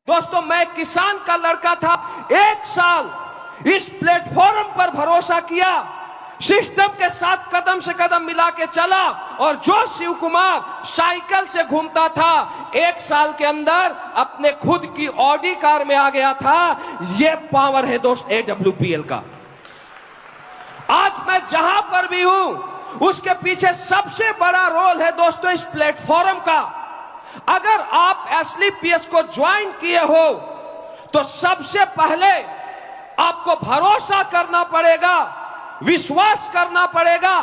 दोस्तों, मैं किसान का लड़का था। 1 साल इस प्लेटफॉर्म पर भरोसा किया, सिस्टम के साथ कदम से कदम मिला के चला, और जो शिव कुमार साइकिल से घूमता था 1 साल के अंदर अपने खुद की ऑडी कार में आ गया था। यह पावर है दोस्त AWPL का। आज मैं जहां पर भी हूं उसके पीछे सबसे बड़ा रोल है दोस्तों इस प्लेटफॉर्म का। अगर आप SLPS को ज्वाइन किए हो तो सबसे पहले आपको भरोसा करना पड़ेगा, विश्वास करना पड़ेगा।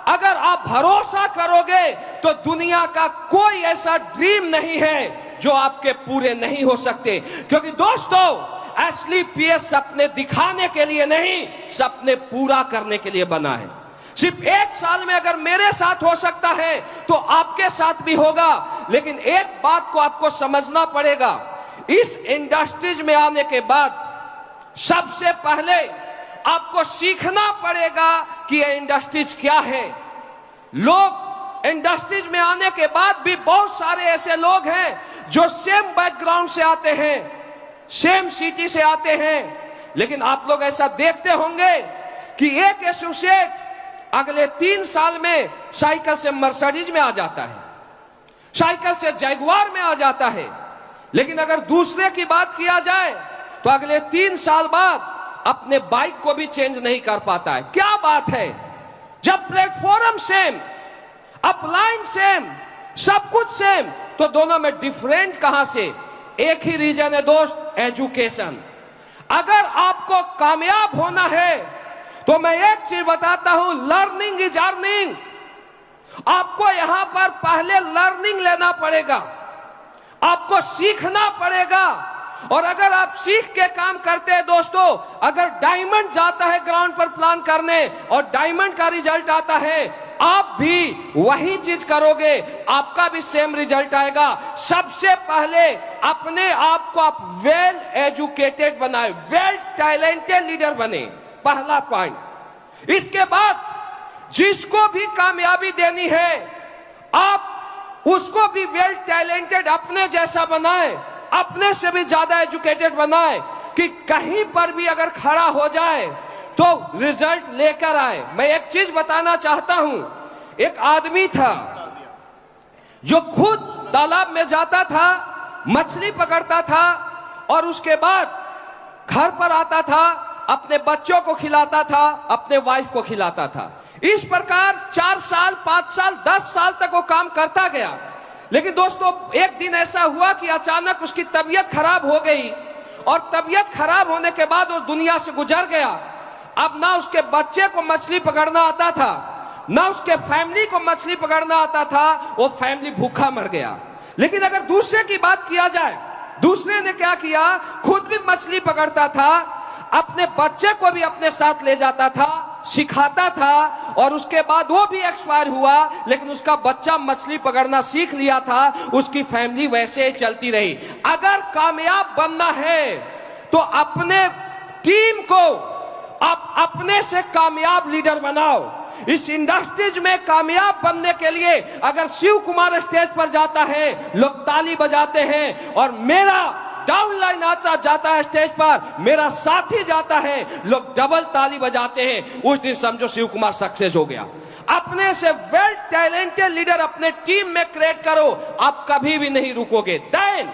अगर आप भरोसा करोगे तो दुनिया का कोई ऐसा ड्रीम नहीं है जो आपके पूरे नहीं हो सकते, क्योंकि दोस्तों SLPS सपने दिखाने के लिए नहीं, सपने पूरा करने के लिए बना है। सिर्फ 1 साल में अगर मेरे साथ हो सकता है तो आपके साथ भी होगा। लेकिन एक बात को आपको समझना पड़ेगा, इस इंडस्ट्रीज में आने के बाद सबसे पहले आपको सीखना पड़ेगा कि ये इंडस्ट्रीज क्या है। लोग इंडस्ट्रीज में आने के बाद भी बहुत सारे ऐसे लोग हैं जो सेम बैकग्राउंड से आते हैं, सेम सिटी से आते हैं, लेकिन आप लोग ऐसा देखते होंगे कि एक एसोसिएट अगले 3 साल में साइकिल से मर्सिडीज में आ जाता है, साइकिल से जैगुआर में आ जाता है। लेकिन अगर दूसरे की बात किया जाए तो अगले 3 साल बाद अपने बाइक को भी चेंज नहीं कर पाता है। क्या बात है, जब प्लेटफॉर्म सेम, अपलाइन सेम, सब कुछ सेम, तो दोनों में डिफरेंट कहां से? एक ही रीजन है दोस्त, एजुकेशन। अगर आपको कामयाब होना है तो मैं एक चीज बताता हूं, लर्निंग इज अर्निंग। आपको यहां पर पहले लर्निंग लेना पड़ेगा, आपको सीखना पड़ेगा। और अगर आप सीख के काम करते हैं दोस्तों, अगर डायमंड जाता है ग्राउंड पर प्लान करने और डायमंड का रिजल्ट आता है, आप भी वही चीज करोगे, आपका भी सेम रिजल्ट आएगा। सबसे पहले अपने आप को आप वेल एजुकेटेड बनाए, वेल टैलेंटेड लीडर बने, पहला पॉइंट। इसके बाद जिसको भी कामयाबी देनी है आप उसको भी वेल टैलेंटेड अपने जैसा बनाए, अपने से भी ज्यादा एजुकेटेड बनाए, कि कहीं पर भी अगर खड़ा हो जाए तो रिजल्ट लेकर आए। मैं एक चीज बताना चाहता हूं, एक आदमी था जो खुद तालाब में जाता था, मछली पकड़ता था और उसके बाद घर पर आता था, अपने बच्चों को खिलाता था, अपने वाइफ को खिलाता था। इस प्रकार 4 साल, 5 साल, 10 साल तक वो काम करता गया। लेकिन दोस्तों एक दिन ऐसा हुआ कि अचानक उसकी तबीयत खराब हो गई, और तबीयत खराब होने के बाद वो दुनिया से गुजर गया। अब ना उसके बच्चे को मछली पकड़ना आता था, ना उसके फैमिली को मछली पकड़ना आता था, वो फैमिली भूखा मर गया। लेकिन अगर दूसरे की बात किया जाए, दूसरे ने क्या किया, खुद भी मछली पकड़ता था, अपने बच्चे को भी अपने साथ ले जाता था, सिखाता था, और उसके बाद वो भी एक्सपायर हुआ, लेकिन उसका बच्चा मछली पकड़ना सीख लिया था, उसकी फैमिली वैसे ही चलती रही। अगर कामयाब बनना है तो अपने टीम को आप अपने से कामयाब लीडर बनाओ। इस इंडस्ट्रीज में कामयाब बनने के लिए अगर शिव कुमार स्टेज पर जाता है, लोग ताली बजाते हैं, और मेरा डाउनलाइन आता जाता है स्टेज पर, मेरा साथी जाता है, लोग डबल ताली बजाते हैं, उस दिन समझो शिव कुमार सक्सेस हो गया। अपने से वेल टैलेंटेड लीडर अपने टीम में क्रिएट करो, आप कभी भी नहीं रुकोगे। देन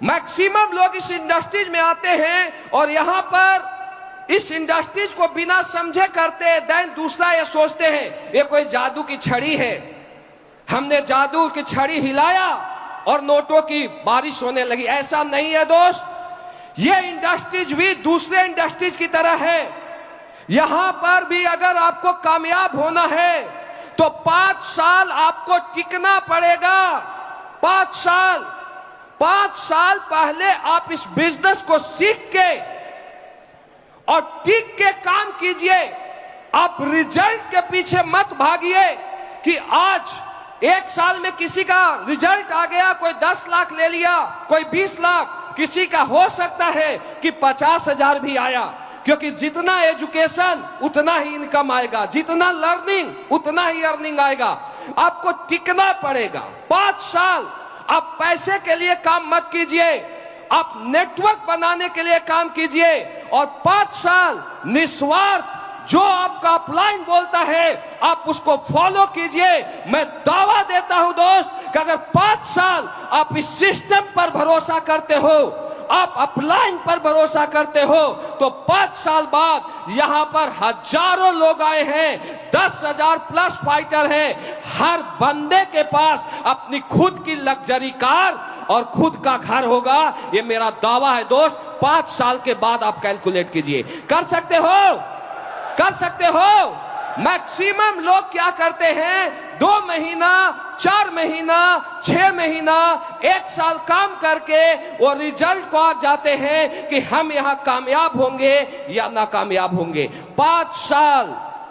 मैक्सिमम लोग इस इंडस्ट्रीज में आते हैं और यहां पर इस इंडस्ट्रीज को बिना समझे करते हैं। देन दूसरा ये सोचते हैं ये कोई जादू की छड़ी है, हमने जादू की छड़ी हिलाया और नोटों की बारिश होने लगी। ऐसा नहीं है दोस्त, ये इंडस्ट्रीज भी दूसरे इंडस्ट्रीज की तरह है। यहां पर भी अगर आपको कामयाब होना है तो 5 साल आपको टिकना पड़ेगा। 5 साल पहले आप इस बिजनेस को सीख के और टिक के काम कीजिए। आप रिजल्ट के पीछे मत भागिए कि आज 1 साल में किसी का रिजल्ट आ गया, कोई 10 लाख ले लिया, कोई 20 लाख, किसी का हो सकता है कि 50,000 भी आया, क्योंकि जितना एजुकेशन उतना ही इनकम आएगा, जितना लर्निंग उतना ही अर्निंग आएगा। आपको टिकना पड़ेगा। 5 साल आप पैसे के लिए काम मत कीजिए, आप नेटवर्क बनाने के लिए काम कीजिए और 5 साल निस्वार्थ जो आपका अपलाइन बोलता है आप उसको फॉलो कीजिए। मैं दावा देता हूं दोस्त कि अगर 5 साल आप इस सिस्टम पर भरोसा करते हो, आप अपलाइन पर भरोसा करते हो, तो 5 साल बाद यहां पर हजारों लोग आए हैं, 10,000 प्लस फाइटर हैं। हर बंदे के पास अपनी खुद की लग्जरी कार और खुद का घर होगा। ये मेरा दावा है दोस्त। 5 साल के बाद आप कैलकुलेट कीजिए। कर सकते हो? कर सकते हो? मैक्सिमम लोग क्या करते हैं, 2 महीना, 4 महीना, 6 महीना, 1 साल काम करके वो रिजल्ट को आ जाते हैं कि हम यहां कामयाब होंगे या नाकामयाब होंगे। 5 साल।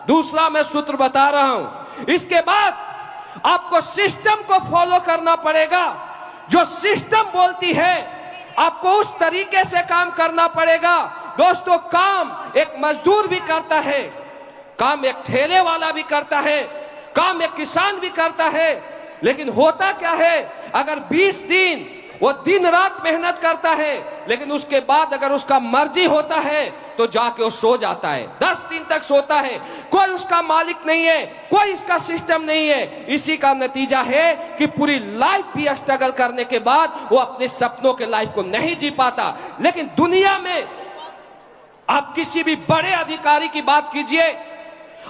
दूसरा मैं सूत्र बता रहा हूं, इसके बाद आपको सिस्टम को फॉलो करना पड़ेगा। जो सिस्टम बोलती है आपको उस तरीके से काम करना पड़ेगा। दोस्तों, काम एक मजदूर भी करता है, काम एक ठेले वाला भी करता है, काम एक किसान भी करता है, लेकिन होता क्या है, अगर 20 दिन वो दिन रात मेहनत करता है, लेकिन उसके बाद अगर उसका मर्जी होता है तो जाके वो सो जाता है, 10 दिन तक सोता है। कोई उसका मालिक नहीं है, कोई इसका सिस्टम नहीं है। इसी का नतीजा है कि पूरी लाइफ भी स्ट्रगल करने के बाद वो अपने सपनों के लाइफ को नहीं जी पाता। लेकिन दुनिया में आप किसी भी बड़े अधिकारी की बात कीजिए,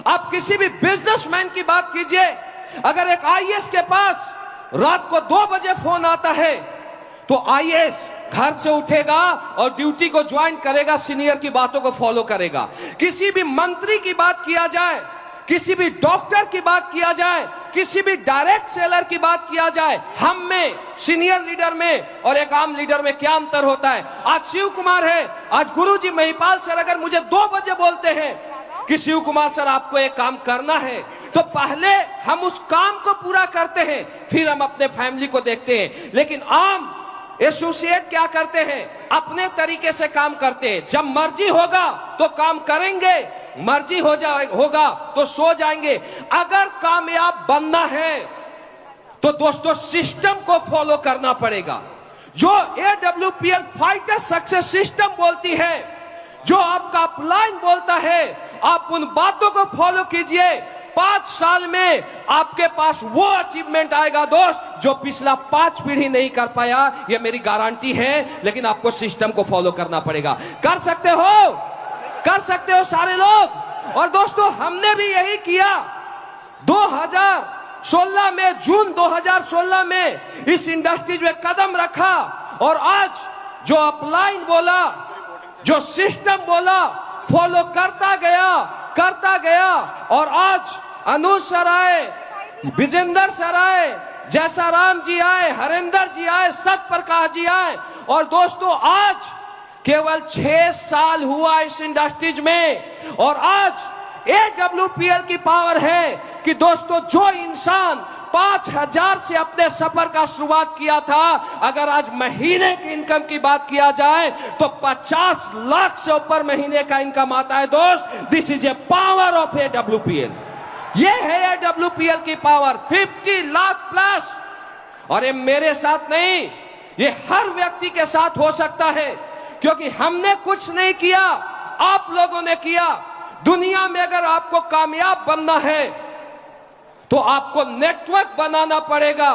आप किसी भी बिजनेसमैन की बात कीजिए, अगर एक आईएएस के पास रात को 2 बजे फोन आता है तो आईएएस घर से उठेगा और ड्यूटी को ज्वाइन करेगा, सीनियर की बातों को फॉलो करेगा। किसी भी मंत्री की बात किया जाए, किसी भी डॉक्टर की बात किया जाए, किसी भी डायरेक्ट सेलर की बात किया जाए, हम में, सीनियर लीडर में और एक आम लीडर में क्या अंतर होता है। आज शिव कुमार है, आज गुरुजी महिपाल सर अगर मुझे 2 बजे बोलते हैं कि शिव कुमार सर आपको एक काम करना है, तो पहले हम उस काम को पूरा करते हैं, फिर हम अपने फैमिली को देखते हैं। लेकिन आम एसोसिएट क्या करते हैं, अपने तरीके से काम करते हैं। जब मर्जी होगा तो काम करेंगे, मर्जी होगा तो सो जाएंगे। अगर कामयाब बनना है तो दोस्तों सिस्टम को फॉलो करना पड़ेगा। जो AWPL फाइटर सक्सेस सिस्टम बोलती है, जो आपका अपलाइन बोलता है, आप उन बातों को फॉलो कीजिए। 5 साल में आपके पास वो अचीवमेंट आएगा दोस्त जो पिछला 5 पीढ़ी नहीं कर पाया। ये मेरी गारंटी है। लेकिन आपको सिस्टम को फॉलो करना पड़ेगा। कर सकते हो? कर सकते हो सारे लोग। और दोस्तों, हमने भी यही किया। 2016 में, जून 2016 में इस इंडस्ट्री में कदम रखा और आज जो अपलाइन बोला, जो सिस्टम बोला, फॉलो करता गया और आज अनुज सर आए, विजेंद्र सर आए, जैसा राम जी आए, हरेंद्र जी आए, सतप्रकाश जी आए। और दोस्तों, आज केवल 6 साल हुआ इस इंडस्ट्रीज में और आज AWPL की पावर है कि दोस्तों जो इंसान 5,000 से अपने सफर का शुरुआत किया था, अगर आज महीने की इनकम की बात किया जाए तो 50 लाख से ऊपर महीने का इनकम आता है दोस्त। This is a power of AWPL। ये है AWPL की पावर, 50 लाख प्लस। और ये मेरे साथ नहीं, ये हर व्यक्ति के साथ हो सकता है, क्योंकि हमने कुछ नहीं किया, आप लोगों ने किया। दुनिया में अगर आपको कामयाब बनना है तो आपको नेटवर्क बनाना पड़ेगा।